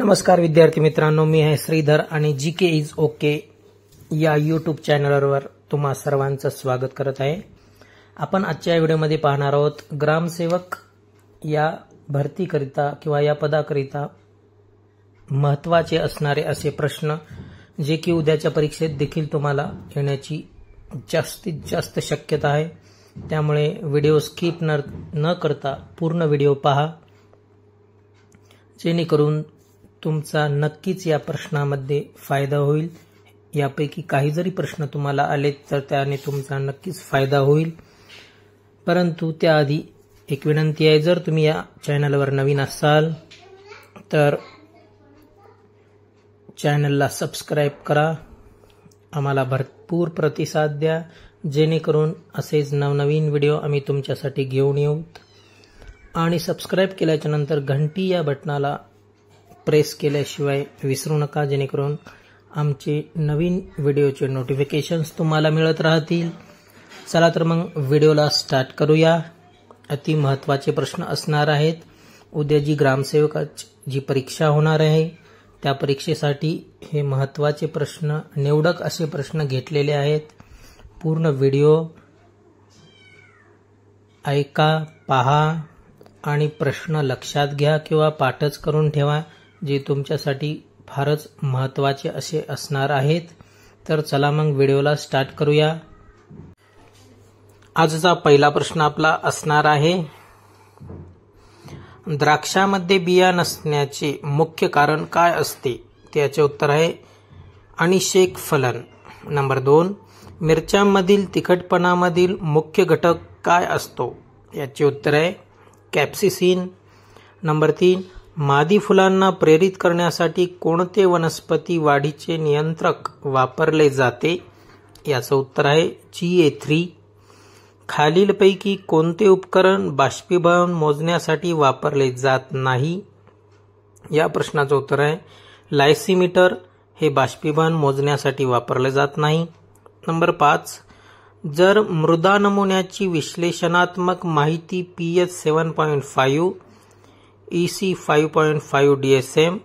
नमस्कार विद्यार्थी मित्रांनो, मी आहे श्रीधर आणि जीके इज ओके या यूट्यूब चॅनलवर तुम्हा सर्वांचं स्वागत करत आहे। आपण आजच्या व्हिडिओमध्ये पाहणार आहोत ग्रामसेवक या भरतीकरिता किंवा या पदाकरिता महत्त्वाचे असणारे असे प्रश्न जे की उद्याच्या परीक्षेत देखील तुम्हाला येण्याची जास्तीत जास्त शक्यता आहे। त्यामुळे व्हिडिओ स्किप न करता पूर्ण व्हिडिओ पहा, जेणेकरून तुमचा नक्कीच या प्रश्नामध्ये फायदा होईल। यापैकी काही जरी प्रश्न तुम्हाला आले तर त्याने तुमचा नक्कीच फायदा होईल। परंतु त्याआधी एक विनंती आहे, जर तुम्ही या चॅनलवर नवीन असाल तर चॅनलला सबस्क्राइब करा, आम्हाला भरपूर प्रतिसाद द्या, जेणेकरून असेच नवनवीन व्हिडिओ आम्ही तुमच्यासाठी घेऊन येऊ। आणि सबस्क्राइब केल्याच्या नंतर घंटी या बटनाला प्रेस केल्याशिवाय विसरू नका, जेणेकरून आमचे नवीन व्हिडिओचे नोटिफिकेशन्स तुम्हाला मिळत राहतील। चला तर मग व्हिडिओला स्टार्ट करूया। अति महत्त्वाचे प्रश्न असणार आहेत। उद्या जी ग्रामसेवकाची जी परीक्षा होणार आहे त्या परीक्षेसाठी हे महत्त्वाचे प्रश्न, निवडक असे प्रश्न घेतलेले आहेत। पूर्ण व्हिडिओ ऐका, पहा आणि प्रश्न लक्षात घ्या किंवा पाठच करून ठेवा, जे तुमच्यासाठी फारच महत्त्वाचे असे असणार आहेत। तर चला मग व्हिडिओला स्टार्ट करूया। आजचा पहिला प्रश्न आपला असणार आहे, द्राक्षामध्ये बिया नसण्याचे मुख्य कारण काय असते? त्याचे उत्तर आहे अनिषेक फलन। नंबर 2, मिरच्यांमधील तिखटपणामधील मुख्य घटक काय असतो? याचे उत्तर आहे कॅप्सिसिन। नंबर 3, मादी फुलांना प्रेरित करण्यासाठी कोणते वनस्पती वाढीचे नियंत्रक वापरले जाते? याचं उत्तर आहे GA3। खालीलपैकी कोणते उपकरण बाष्पीभवन मोजण्यासाठी वापरले जात नाही? या प्रश्नाचं उत्तर आहे लायसीमीटर, हे बाष्पीभवन मोजण्यासाठी वापरले जात नाही। नंबर 5, जर मृदा नमुन्याची विश्लेषणात्मक माहिती pH 7.5, EC 5.5 DSM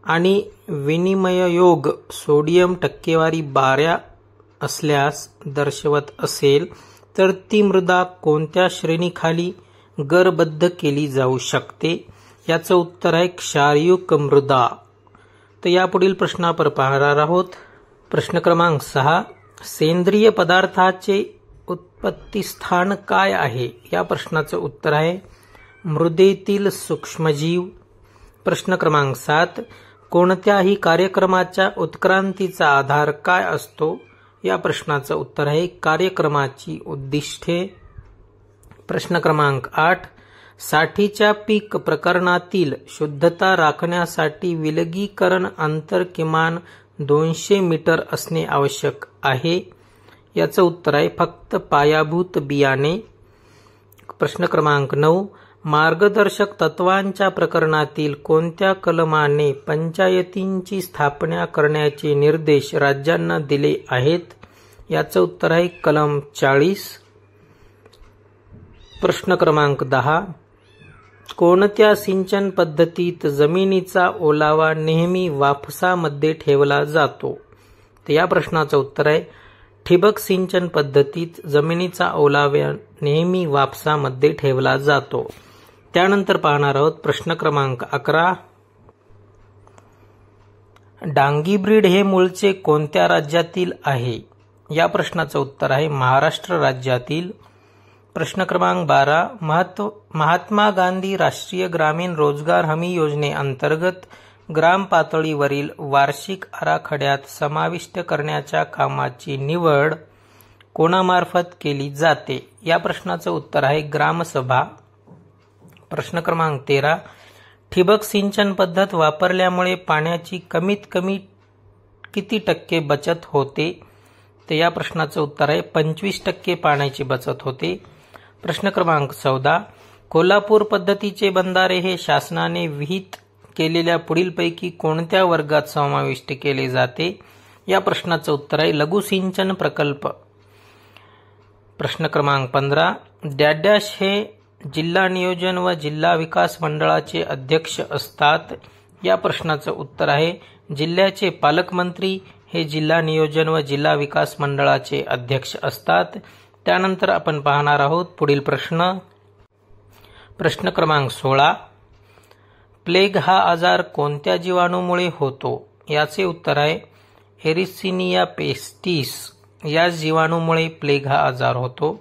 आणि विनिमययोग सोडियम टक्केवारी 12 असल्यास दर्शवत असेल तर ती मृदा कोणत्या श्रेणीखाली गरबद्ध केली जाऊ शकते? याचं उत्तर आहे क्षारयुक्त मृदा। तर यापुढील प्रश्नावर पाहणार आहोत। प्रश्न क्रमांक 6, सेंद्रिय पदार्थाचे उत्पत्ती स्थान काय आहे? या प्रश्नाचं उत्तर आहे मृदेतील सूक्ष्मजीव। प्रश्न क्रमांक 7, कोणत्याही कार्यक्रमाच्या उत्क्रांतीचा आधार काय असतो? या प्रश्नाचं उत्तर आहे कार्यक्रमाची उद्दिष्टे। प्रश्न क्रमांक 8, साठीच्या पीक प्रकरणातील शुद्धता राखण्यासाठी विलगीकरण अंतर किमान 200 मीटर असणे आवश्यक आहे। याचं उत्तर आहे फक्त पायाभूत बियाणे। प्रश्न क्रमांक 9, मार्गदर्शक तत्वांच्या प्रकरणातील कोणत्या कलमाने पंचायतींची स्थापना करण्याचे निर्देश राज्यांना दिले आहेत? याचं उत्तर आहे कलम 40। प्रश्न क्रमांक 10, कोणत्या सिंचन पद्धतीत जमिनीचा ओलावा नेहमी वाफसामध्ये ठेवला जातो? तर या प्रश्नाचं उत्तर आहे ठिबक सिंचन पद्धतीत जमिनीचा ओलावा नेहमी वाफसामध्ये ठेवला जातो। त्यानंतर पाहणार आहोत प्रश्न क्रमांक 11, डांगी ब्रीड हे मूळचे कोणत्या राज्यातील आहे? या प्रश्नाचं उत्तर आहे महाराष्ट्र राज्यातील। प्रश्न क्रमांक 12, महात्मा गांधी राष्ट्रीय ग्रामीण रोजगार हमी योजनेअंतर्गत ग्राम पातळीवरील वार्षिक आराखड्यात समाविष्ट करण्याच्या कामाची निवड कोणामार्फत केली जाते? या प्रश्नाचं उत्तर आहे ग्रामसभा। प्रश्न क्रमांक 13, ठिबक सिंचन पद्धत वापरल्यामुळे पाण्याची कमीत कमी किती टक्के बचत होते? तर या प्रश्नाचं उत्तर आहे 25% पाण्याची बचत होते। प्रश्न क्रमांक 14, कोल्हापूर पद्धतीचे बंधारे हे शासनाने विहित केलेल्या पुढीलपैकी कोणत्या वर्गात समाविष्ट केले जाते? या प्रश्नाचं उत्तर आहे लघु सिंचन प्रकल्प। प्रश्न क्रमांक 15, डॅश हे जिल्हा नियोजन व जिल्हा विकास मंडळाचे अध्यक्ष असतात। या प्रश्नाचं उत्तर आहे जिल्ह्याचे पालकमंत्री हे जिल्हा नियोजन व जिल्हा विकास मंडळाचे अध्यक्ष असतात. त्यानंतर आपण पाहणार आहोत पुढील प्रश्न. प्रश्न क्रमांक 16. प्लेग हा आजार कोणत्या जीवाणूमुळे होतो? याचे उत्तर आहे एरिसिनिया पेस्टिस या जीवाणूमुळे प्लेग हा आजार होतो.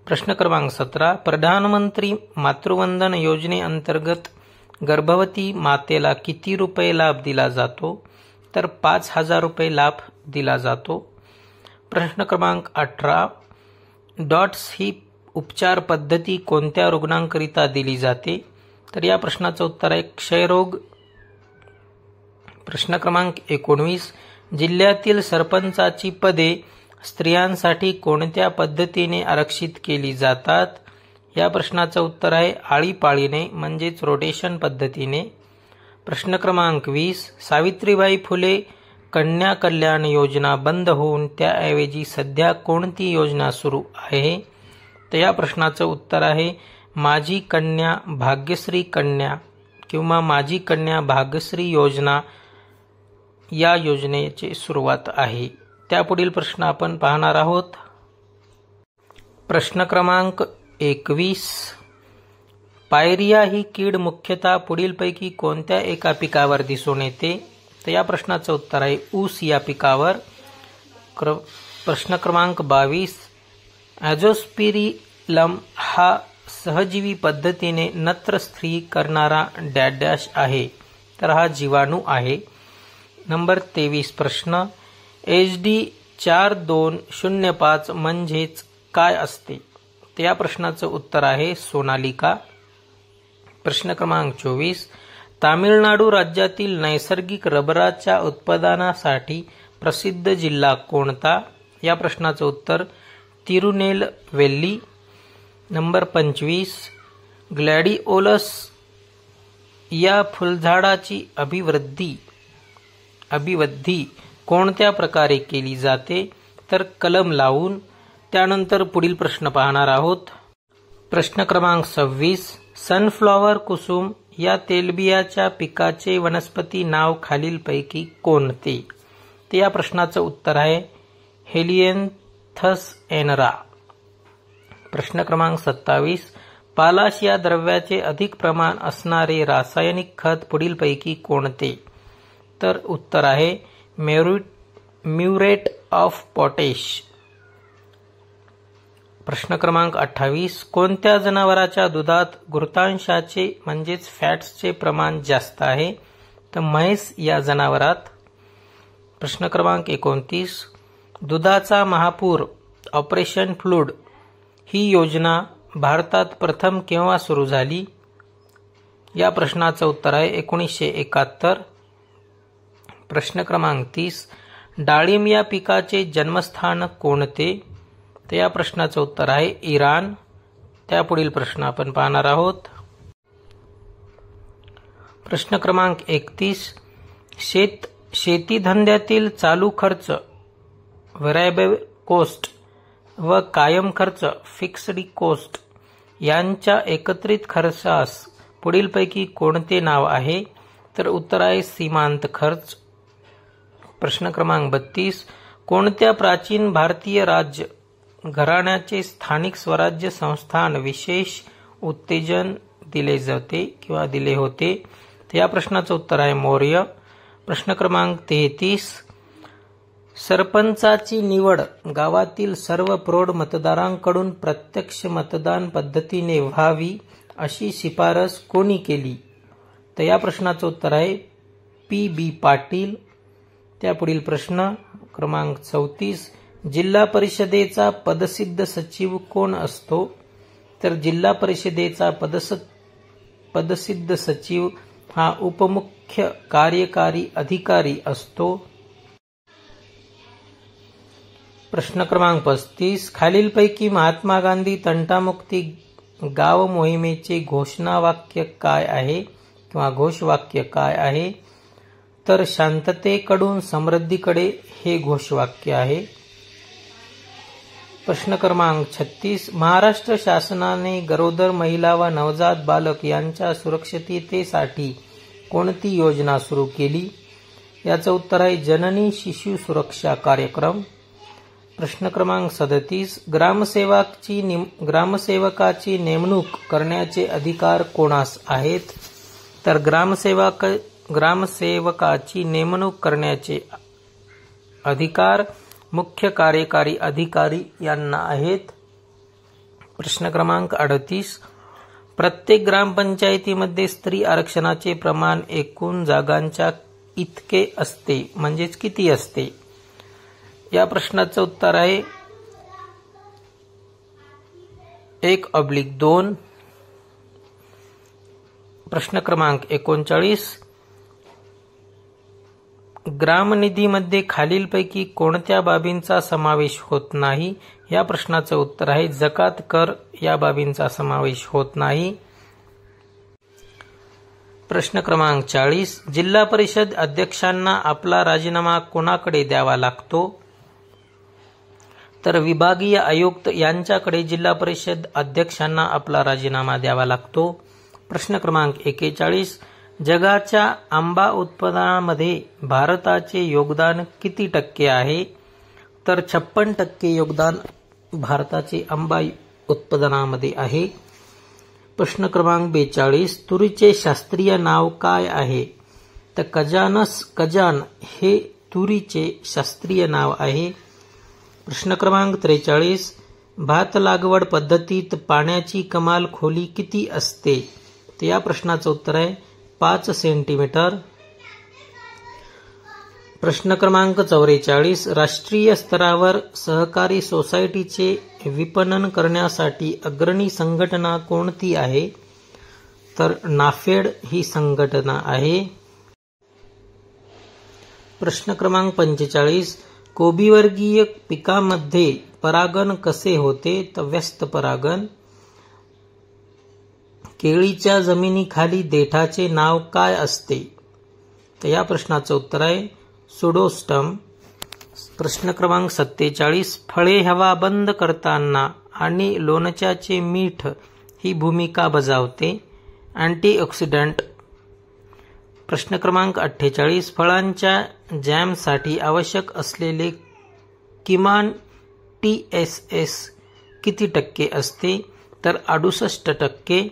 प्रश्न क्रमांक 17. प्रधानमंत्री मातृवंदन योजनेअंतर्गत गर्भवती मातेला किती रुपये लाभ दिला जातो? तर 5,000 रुपये लाभ दिला जातो. प्रश्न क्रमांक 18. डॉट्स ही उपचार पद्धती कोणत्या रुग्णांकरिता दिली जाते? तर या प्रश्नाचं उत्तर आहे क्षयरोग. प्रश्न क्रमांक 19. जिल्ह्यातील सरपंचाची पदे स्त्रियांसाठी कोणत्या पद्धतीने आरक्षित केली जातात? या प्रश्नाचं उत्तर आहे आळीपाळीने म्हणजेच रोटेशन पद्धतीने. प्रश्न क्रमांक 20. सावित्रीबाई फुले कन्या कल्याण योजना बंद होऊन त्याऐवजी सध्या कोणती योजना सुरू आहे? तर या प्रश्नाचं उत्तर आहे माझी कन्या भाग्यश्री कन्या किंवा माझी कन्या भाग्यश्री योजना या योजनेची सुरुवात आहे. त्यापुढील प्रश्न आपण पाहणार आहोत. प्रश्न क्रमांक 21. पायरिया ही कीड मुख्यतः पुढीलपैकी कोणत्या एका पिकावर दिसून येते? तर या प्रश्नाचं उत्तर आहे ऊस या पिकावर. प्रश्न क्रमांक 22. ॲझोस्पिरिलम हा सहजीवी पद्धतीने नत्र स्त्री करणारा डॅश आहे. तर हा जीवाणू आहे. नंबर 23 प्रश्न. HD 4205 म्हणजेच काय असते? तर या प्रश्नाचं उत्तर आहे सोनालिका. प्रश्न क्रमांक 24. तामिळनाडू राज्यातील नैसर्गिक रबराच्या उत्पादनासाठी प्रसिद्ध जिल्हा कोणता? या प्रश्नाचं उत्तर तिरुनेलवेली. नंबर 25. ग्लॅडिओलस या फुलझाडाची अभिवृद्धी कोणत्या प्रकारे केली जाते? तर कलम लावून. त्यानंतर पुढील प्रश्न पाहणार आहोत. प्रश्न क्रमांक 26. सनफ्लॉवर कुसुम या तेलबियाच्या पिकाचे वनस्पती नाव खालीलपैकी कोणते? ते या प्रश्नाचं उत्तर आहे हेलिएन्थस एनरा. प्रश्न क्रमांक 27. पालाश या द्रव्याचे अधिक प्रमाण असणारे रासायनिक खत पुढीलपैकी कोणते? तर उत्तर आहे म्युरेट ऑफ पोटॅश. प्रश्न क्रमांक 28. कोणत्या जनावराच्या दुधात घृतांशाचे म्हणजेच फॅट्सचे प्रमाण जास्त आहे? तर म्हैस या जनावरात. प्रश्न क्रमांक 29. दुधाचा महापूर ऑपरेशन फ्लूड ही योजना भारतात प्रथम केव्हा सुरू झाली? या प्रश्नाचं उत्तर आहे 1971. प्रश्न क्रमांक 30. डाळिंब या पिकाचे जन्मस्थान कोणते? तर या प्रश्नाचं उत्तर आहे इराण. त्यापुढील प्रश्न आपण पाहणार आहोत. प्रश्न क्रमांक 31. शेती धंद्यातील चालू खर्च व्हेरिएबल कॉस्ट व कायम खर्च फिक्स्ड कॉस्ट यांच्या एकत्रित खर्चास पुढीलपैकी कोणते नाव आहे? तर उत्तर आहे सीमांत खर्च. प्रश्न क्रमांक 32. कोणत्या प्राचीन भारतीय राज्य घराण्याचे स्थानिक स्वराज्य संस्थान विशेष उत्तेजन दिले जाते किंवा दिले होते? तर या प्रश्नाचं उत्तर आहे मौर्य. प्रश्न क्रमांक 33. सरपंचाची निवड गावातील सर्व प्रौढ मतदारांकडून प्रत्यक्ष मतदान पद्धतीने व्हावी अशी शिफारस कोणी केली? तर या प्रश्नाचं उत्तर आहे PB पाटील. त्यापुढील प्रश्न क्रमांक 34. जिल्हा परिषदेचा पदसिद्ध सचिव कोण असतो? तर जिल्हा परिषदेचा पदसिद्ध सचिव हा उपमुख्य कार्यकारी अधिकारी असतो. प्रश्न क्रमांक 35. खालीलपैकी महात्मा गांधी तंटामुक्ती गाव मोहिमेचे घोषणावाक्य काय आहे किंवा घोषवाक्य काय आहे? तर शांततेकडून समृद्धीकडे हे घोषवाक्य आहे. प्रश्न क्रमांक 36. महाराष्ट्र शासनाने गरोदर महिला व नवजात बालक यांच्या सुरक्षिततेसाठी कोणती योजना सुरू केली? याचं उत्तर आहे जननी शिशु सुरक्षा कार्यक्रम. प्रश्न क्रमांक 37. ग्रामसेवकाची नेमणूक करण्याचे अधिकार कोणास आहेत? तर ग्रामसेवकाची नेमणूक करण्याचे अधिकार मुख्य कार्यकारी अधिकारी यांना आहेत. प्रश्न क्रमांक 38. प्रत्येक ग्रामपंचायतीमध्ये स्त्री आरक्षणाचे प्रमाण एकूण जागांच्या इतके असते, म्हणजेच किती असते? या प्रश्नाचं उत्तर आहे 1/2. प्रश्न क्रमांक 39. ग्रामनिधीमध्ये खालीलपैकी कोणत्या बाबींचा समावेश होत नाही? या प्रश्नाचं उत्तर आहे जकात कर या बाबींचा समावेश होत नाही. प्रश्न क्रमांक 40. जिल्हा परिषद अध्यक्षांना आपला राजीनामा कोणाकडे द्यावा लागतो? तर विभागीय आयुक्त यांच्याकडे जिल्हा परिषद अध्यक्षांना आपला राजीनामा द्यावा लागतो. प्रश्न क्रमांक 41. जगाच्या आंबा उत्पादनामध्ये भारताचे योगदान किती टक्के आहे? तर 56% योगदान भारताचे आंबा उत्पादनामध्ये आहे. प्रश्न क्रमांक 42. तुरीचे शास्त्रीय नाव काय आहे? तर कजान हे तुरीचे शास्त्रीय नाव आहे. प्रश्न क्रमांक 43. भात लागवड पद्धतीत पाण्याची कमाल खोली किती असते? तर या प्रश्नाचं उत्तर आहे 5 सेंटीमीटर. प्रश्न क्रमांक 44. राष्ट्रीय स्तरावर सहकारी सोसायटीचे विपणन करण्यासाठी अग्रणी संघटना कोणती आहे? तर नाफेड ही संघटना आहे. प्रश्न क्रमांक 45. कोबीवर्गीय पिकामध्ये परागण कसे होते? तर व्यस्त परागण. केळीच्या जमिनीखाली देठाचे नाव काय असते? तर या प्रश्नाचं उत्तर आहे सुडोस्टम. प्रश्न क्रमांक 47. फळे हवा बंद करताना आणि लोणच्याचे मीठ ही भूमिका बजावते. अँटीऑक्सिडंट. प्रश्न क्रमांक 48. फळांच्या जॅमसाठी आवश्यक असलेले किमान TSS किती टक्के असते? तर 68%.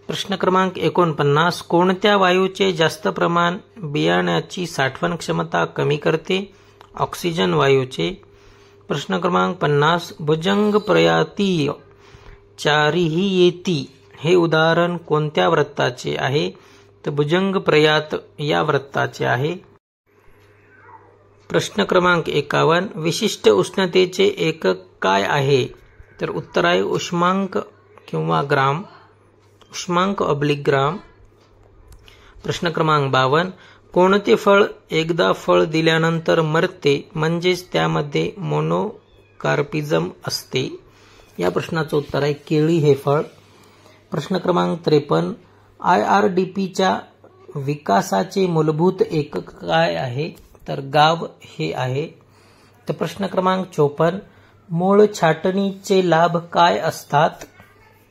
प्रश्न क्रमांक 49. कोणत्या वायूचे जास्त प्रमाण बियाण्याची साठवण क्षमता कमी करते? ऑक्सिजन वायूचे. प्रश्न क्रमांक 50. भुजंग प्रयातीय चारीही येती हे उदाहरण कोणत्या वृत्ताचे आहे? तर भुजंग प्रयात या वृत्ताचे आहे. प्रश्न क्रमांक 51. विशिष्ट उष्णतेचे एकक काय आहे? तर उत्तर आहे उष्मांक किंवा ग्राम. उष्मांक/ग्राम. प्रश्न क्रमांक 52. कोणते फळ एकदा फळ दिल्यानंतर मरते, म्हणजेच त्यामध्ये मोनोकार्पिझम असते? या प्रश्नाचं उत्तर आहे केळी हे फळ. प्रश्न क्रमांक 53. IRDPच्या विकासाचे मूलभूत एकक काय आहे? तर गाव हे आहे. तर प्रश्न क्रमांक 54. मूळ छाटणीचे लाभ काय असतात?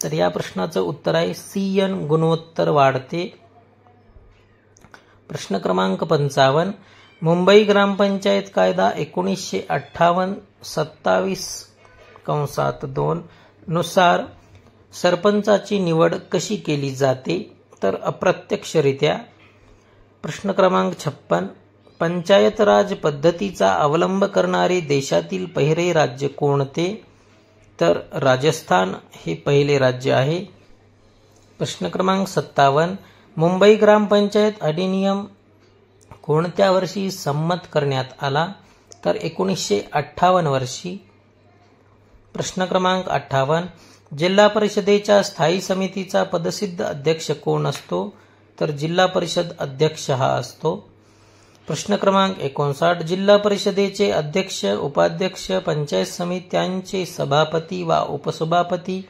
तर या प्रश्नाचं उत्तर आहे CN गुणोत्तर वाढते. प्रश्न क्रमांक 55. मुंबई ग्रामपंचायत कायदा 1958 27(2) नुसार सरपंचाची निवड कशी केली जाते? तर अप्रत्यक्षरित्या. प्रश्न क्रमांक 56. पंचायत राज पद्धतीचा अवलंब करणारे देशातील पहिले राज्य कोणते? तर राजस्थान हे पहिले राज्य आहे. प्रश्न क्रमांक 57. मुंबई ग्रामपंचायत अधिनियम कोणत्या वर्षी संमत करण्यात आला? तर 1958 वर्षी. प्रश्न क्रमांक 58. जिल्हा परिषदेच्या स्थायी समितीचा पदसिद्ध अध्यक्ष कोण असतो? तर जिल्हा परिषद अध्यक्ष हा असतो. प्रश्न क्रमांक 59. जिल्हा परिषदेचे अध्यक्ष, उपाध्यक्ष, पंचायत समित्यांचे सभापती वा उपसभापती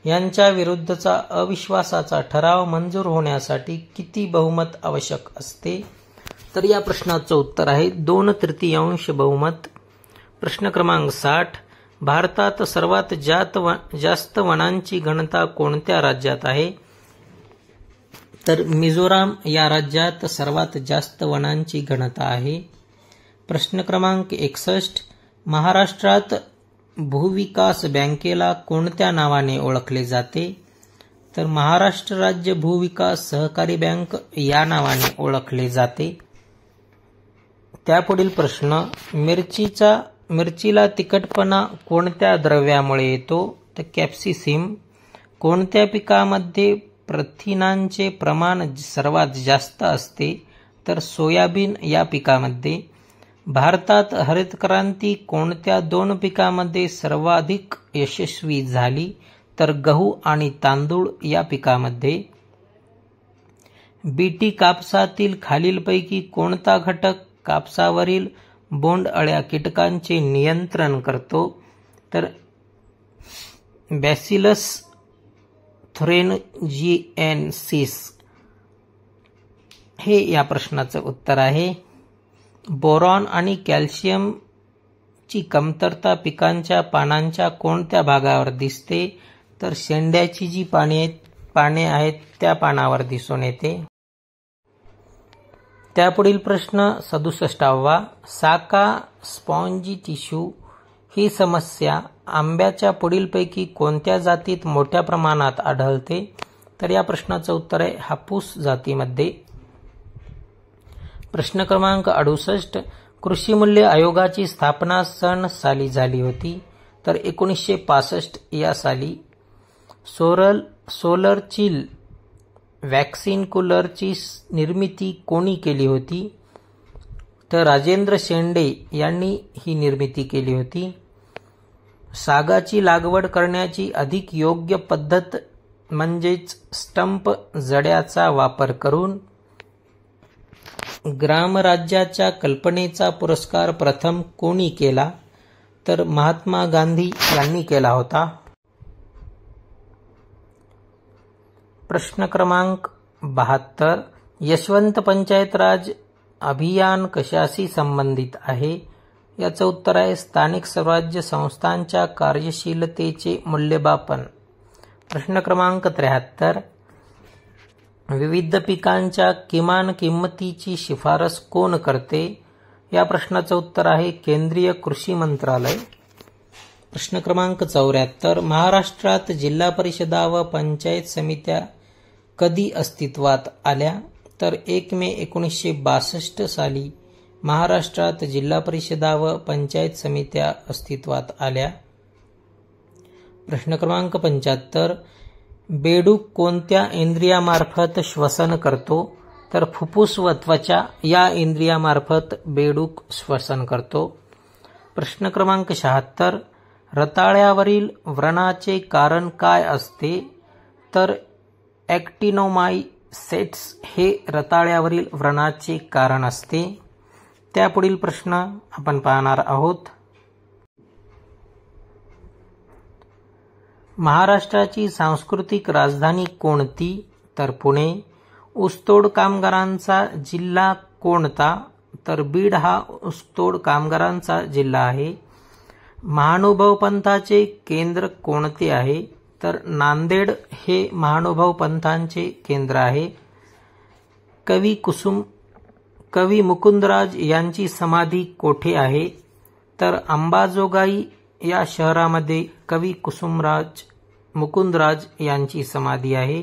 यांच्या विरुद्धचा अविश्वासाचा ठराव मंजूर होण्यासाठी किती बहुमत आवश्यक असते? तर या प्रश्नाचं उत्तर आहे 2/3 बहुमत. प्रश्न क्रमांक 60. भारतात सर्वात जास्त वनांची घनता कोणत्या राज्यात आहे? तर मिझोराम या राज्यात सर्वात जास्त वनांची घनता आहे. प्रश्न क्रमांक 61. महाराष्ट्रात भूविकास बँकेला कोणत्या नावाने ओळखले जाते? तर महाराष्ट्र राज्य भूविकास सहकारी बँक या नावाने ओळखले जाते. त्यापुढील प्रश्न, मिरचीला तिखटपणा कोणत्या द्रव्यामुळे येतो? तर कॅप्सिसिम. कोणत्या पिकामध्ये प्रथिनांचे प्रमाण सर्वात जास्त असते? तर सोयाबीन या पिकामध्ये. भारतात हरितक्रांती कोणत्या 2 पिकामध्ये सर्वाधिक यशस्वी झाली? तर गहू आणि तांदूळ या पिकामध्ये. बीटी कापसातील खालीलपैकी कोणता घटक कापसावरील बोंडअळ्या कीटकांचे नियंत्रण करतो? तर बॅसिलस थुरिनजिएन्सिस हे या प्रश्नाचं उत्तर आहे. बोरॉन आणि कॅल्शियमची कमतरता पिकांच्या पानांच्या कोणत्या भागावर दिसते? तर शेंड्याची जी पाने आहेत त्या पानावर दिसून येते. त्यापुढील प्रश्न 67वा. साका स्पॉन्जी टिश्यू ही समस्या आंब्याच्या पुढीलपैकी कोणत्या जातीत मोठ्या प्रमाणात आढळते? तर या प्रश्नाचं उत्तर आहे हापूस जातीमध्ये. प्रश्न क्रमांक 68. कृषी मूल्य आयोगाची स्थापना सन साली झाली होती? तर 1965 या साली. सोलर चिल वॅक्सिन कूलरची निर्मिती कोणी केली होती? तर राजेंद्र शेंडे यांनी ही निर्मिती केली होती. सागाची लागवड करण्याची अधिक योग्य पद्धत म्हणजेच स्टंप जड्याचा वापर करून. ग्रामराज्याच्या कल्पनेचा पुरस्कार प्रथम कोणी केला? तर महात्मा गांधी यांनी केला होता. प्रश्न क्रमांक 72. यशवंत पंचायत राज अभियान कशाशी संबंधित आहे? याचं उत्तर आहे स्थानिक स्वराज्य संस्थांच्या कार्यशीलतेचे मूल्यमापन. प्रश्न क्रमांक 73. विविध पिकांच्या किमान किंमतीची शिफारस कोण करते? या प्रश्नाचं उत्तर आहे केंद्रीय कृषी मंत्रालय. प्रश्न क्रमांक 74. महाराष्ट्रात जिल्हा परिषदा व पंचायत समित्या कधी अस्तित्वात आल्या? तर 1 मे 1962 साली महाराष्ट्रात जिल्हा परिषदा व पंचायत समित्या अस्तित्वात आल्या. प्रश्न क्रमांक 75. बेडूक कोणत्या इंद्रियामार्फत श्वसन करतो? तर फुफ्फुस व त्वचा या इंद्रियामार्फत बेडूक श्वसन करतो. प्रश्न क्रमांक 76. रताळ्यावरील व्रणाचे कारण काय असते? तर ॲक्टिनोमायसेट्स हे रताळ्यावरील व्रणाचे कारण असते. त्यापुढील प्रश्न आपण पाहणार आहोत. महाराष्ट्राची सांस्कृतिक राजधानी कोणती? तर पुणे. ऊसतोड कामगारांचा जिल्हा कोणता? तर बीड हा ऊसतोड कामगारांचा जिल्हा आहे. महानुभाव पंथाचे केंद्र कोणते आहे? तर नांदेड हे महानुभाव पंथांचे केंद्र आहे. कवी मुकुंदराज यांची समाधी कोठे आहे? तर अंबाजोगाई या शहरामध्ये कवी मुकुंदराज यांची समाधी आहे.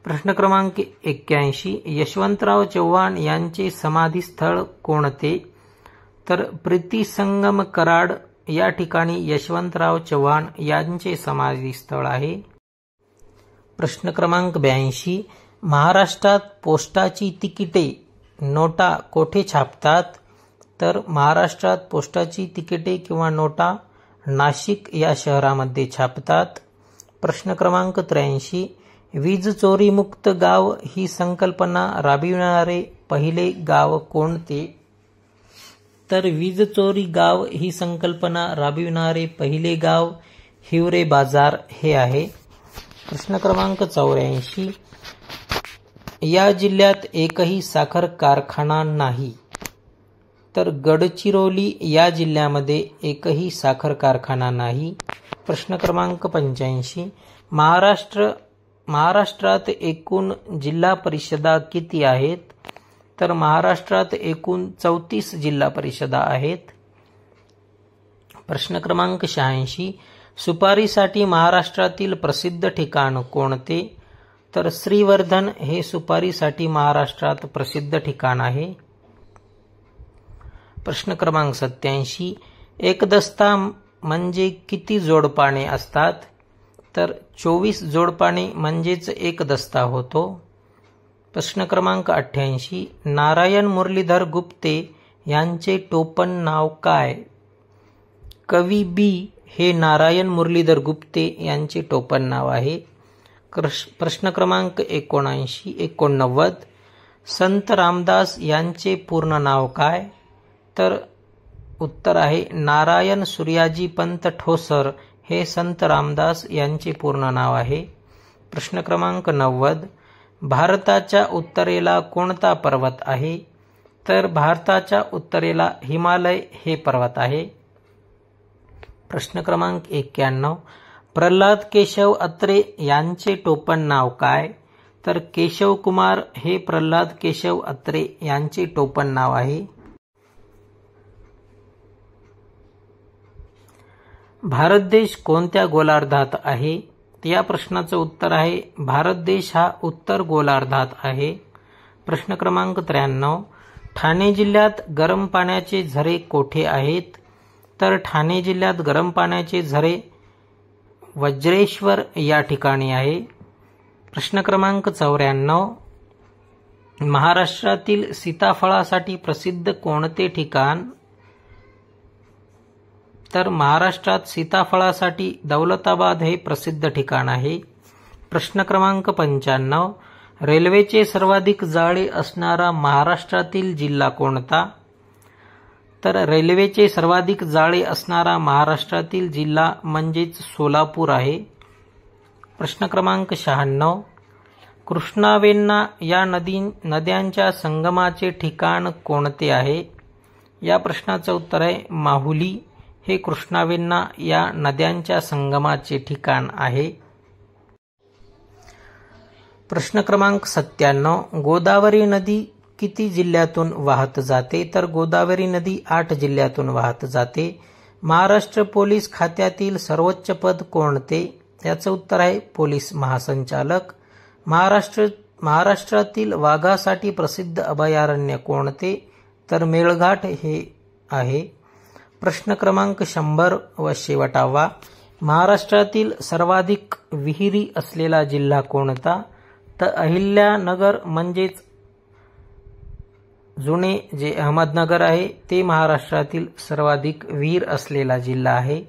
प्रश्न क्रमांक 81. यशवंतराव चव्हाण यांचे समाधीस्थळ कोणते? तर प्रीतिसंगम कराड या ठिकाणी यशवंतराव चव्हाण यांचे समाधीस्थळ आहे. प्रश्न क्रमांक 82. महाराष्ट्रात पोस्टाची तिकिटे नोटा कोठे छापतात? तर महाराष्ट्रात पोस्टाची तिकिटे किंवा नोटा नाशिक या शहरामध्ये छापतात. प्रश्न क्रमांक 83. वीज चोरी मुक्त गाव ही संकल्पना राबविणारे पहिले गाव कोणते? तर वीज चोरी गाव ही संकल्पना राबविणारे पहिले गाव हिवरे बाजार हे आहे. प्रश्न क्रमांक 84. या जिल्ह्यात एकही साखर कारखाना नाही. तर गडचिरोली या जिल्ह्यामध्ये एकही साखर कारखाना नाही. प्रश्न क्रमांक 85. महाराष्ट्र महाराष्ट्रात एकूण जिल्हा परिषदा किती आहेत? तर महाराष्ट्रात एकूण 34 जिल्हा परिषदा आहेत. प्रश्न क्रमांक 86. सुपारीसाठी महाराष्ट्रातील प्रसिद्ध ठिकाण कोणते? तर श्रीवर्धन हे सुपारीसाठी महाराष्ट्रात प्रसिद्ध ठिकाण आहे. प्रश्न क्रमांक 87. एकदस्ता म्हणजे किती जोडपाने असतात? तर 24 जोडपाने म्हणजेच एक दस्ता होतो. प्रश्न क्रमांक 88. नारायण मुरलीधर गुप्ते यांचे टोपण नाव काय? कवी बी हे नारायण मुरलीधर गुप्ते यांचे टोपण नाव आहे. प्रश्न क्रमांक 89. संत रामदास यांचे पूर्ण नाव काय? तर उत्तर आहे नारायण सूर्याजी पंत ठोसर हे संत रामदास यांचे पूर्ण नाव आहे. प्रश्न क्रमांक 90. भारताच्या उत्तरेला कोणता पर्वत आहे? तर भारताच्या उत्तरेला हिमालय हे पर्वत आहे. प्रश्न क्रमांक 91. प्रल्हाद केशव अत्रे यांचे टोपण नाव काय? तर केशव कुमार हे प्रल्हाद केशव अत्रे यांचे टोपण नाव आहे. भारत देश कोणत्या गोलार्धात आहे? या प्रश्नाचं उत्तर आहे भारत देश हा उत्तर गोलार्धात आहे. प्रश्न क्रमांक 93. ठाणे जिल्ह्यात गरम पाण्याचे झरे कोठे आहेत? तर ठाणे जिल्ह्यात गरम पाण्याचे झरे वज्रेश्वर या ठिकाणी आहे. प्रश्न क्रमांक 94. महाराष्ट्रातील सीताफळासाठी प्रसिद्ध कोणते ठिकाण? तर महाराष्ट्रात सीताफळासाठी दौलताबाद हे प्रसिद्ध ठिकाण आहे. प्रश्न क्रमांक 95. रेल्वेचे सर्वाधिक जाळे असणारा महाराष्ट्रातील जिल्हा कोणता? तर रेल्वेचे सर्वाधिक जाळे असणारा महाराष्ट्रातील जिल्हा म्हणजेच सोलापूर आहे. प्रश्न क्रमांक 96. कृष्णा वेण्णा या नद्यांच्या संगमाचे ठिकाण कोणते आहे? या प्रश्नाचं उत्तर आहे माहुली हे कृष्णा वेण्णा या नद्यांच्या संगमाचे ठिकाण आहे. प्रश्न क्रमांक 97. गोदावरी नदी किती जिल्ह्यातून वाहत जाते? तर गोदावरी नदी 8 जिल्ह्यातून वाहत जाते. महाराष्ट्र पोलीस खात्यातील सर्वोच्च पद कोणते? याचं उत्तर आहे पोलीस महासंचालक. महाराष्ट्रातील वाघासाठी प्रसिद्ध अभयारण्य कोणते? तर मेळघाट हे आहे. प्रश्न क्रमांक 100 व शेवटावा. महाराष्ट्रातील सर्वाधिक विहिरी असलेला जिल्हा कोणता? तर अहिल्यानगर म्हणजेच जुने जे अहमदनगर आहे ते महाराष्ट्रातील सर्वाधिक विहीर असलेला जिल्हा आहे.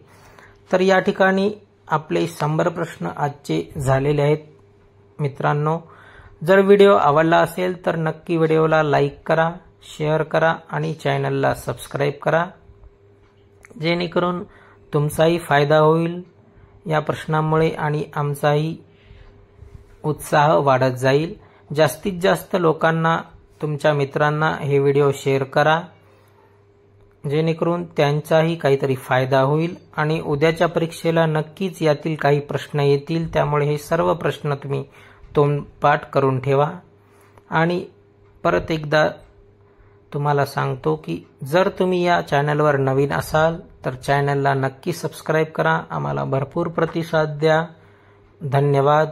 तर या ठिकाणी आपले 100 प्रश्न आजचे झालेले आहेत. मित्रांनो, जर व्हिडिओ आवडला असेल तर नक्की व्हिडिओला लाईक करा, शेअर करा आणि चॅनलला सबस्क्राईब करा, जेणेकरून तुमचाही फायदा होईल या प्रश्नांमुळे आणि आमचाही उत्साह वाढत जाईल. जास्तीत जास्त लोकांना, तुमच्या मित्रांना हे व्हिडिओ शेअर करा, जेणेकरून त्यांचाही काहीतरी फायदा होईल आणि उद्याच्या परीक्षेला नक्कीच यातील काही प्रश्न येतील. त्यामुळे हे सर्व प्रश्न तुम्ही तोंडपाठ करून ठेवा. आणि परत एकदा तुम्हाला सांगतो की जर तुम्ही या चॅनलवर नवीन असाल तर चॅनलला नक्की सबस्क्राईब करा. आम्हाला भरपूर प्रतिसाद द्या. धन्यवाद.